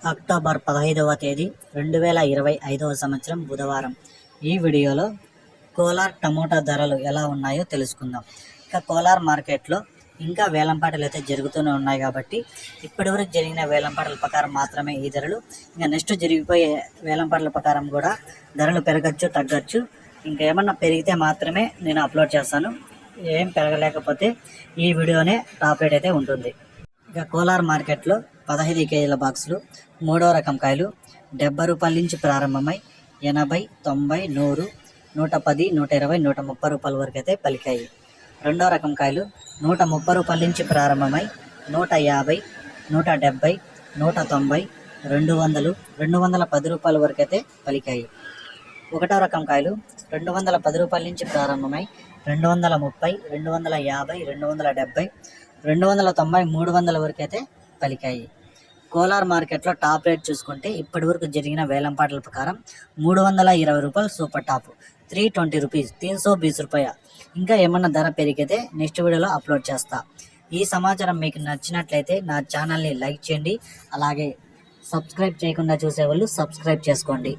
October 15వ తేదీ 2025వ సంవత్సరం బుధవారం. ఈ వీడియోలో కోలార్ టమోటా ధరలు ఎలా ఉన్నాయో తెలుసుకుందాం. ఇక కోలార్ మార్కెట్లో ఇంకా వేలంపాటలు అయితే జరుగుతూనే ఉన్నాయి కాబట్టి ఇప్పటివరకు జరిగిన వేలంపాటల ప్రకారం మాత్రమే ఈ ధరలు, ఇంకా నెక్స్ట్ జరిగిపోయే వేలంపాటల ప్రకారం కూడా ధరలు పెరగచ్చు తగ్గచ్చు. ఇంకా ఏమన్నా పెరిగితే మాత్రమే నేను అప్లోడ్ చేస్తాను, ఏం పెరగలేకపోతే ఈ వీడియోనే టాప్ రేట్ అయితే ఉంటుంది. ఇక కోలార్ మార్కెట్లో 15 కేజీల బాక్సులు మూడో రకం కాయలు 70 రూపాయల నుంచి ప్రారంభమై 80, 90, 100, 110, 120, 130 రూపాయల వరకు అయితే పలికాయి. రెండో రకం కాయలు 130 రూపాయల నుంచి ప్రారంభమై 150, 170, 190, 200, 210 రూపాయల వరకు అయితే పలికాయి. ఒకటో రకం కాయలు 210 రూపాయల నుంచి ప్రారంభమై 230, 250, 270, 290, 300 వరకు అయితే పలికాయి. కోలార్ మార్కెట్లో టాప్ రేట్ చూసుకుంటే ఇప్పటి వరకు జరిగిన వేలంపాటల ప్రకారం 320 రూపాయలు సూపర్ టాప్, 320 రూపీస్, 320 రూపాయ. ఇంకా ఏమన్నా ధర పెరిగితే నెక్స్ట్ వీడియోలో అప్లోడ్ చేస్తా. ఈ సమాచారం మీకు నచ్చినట్లయితే నా ఛానల్ని లైక్ చేయండి, అలాగే సబ్స్క్రైబ్ చేయకుండా చూసేవాళ్ళు సబ్స్క్రైబ్ చేసుకోండి.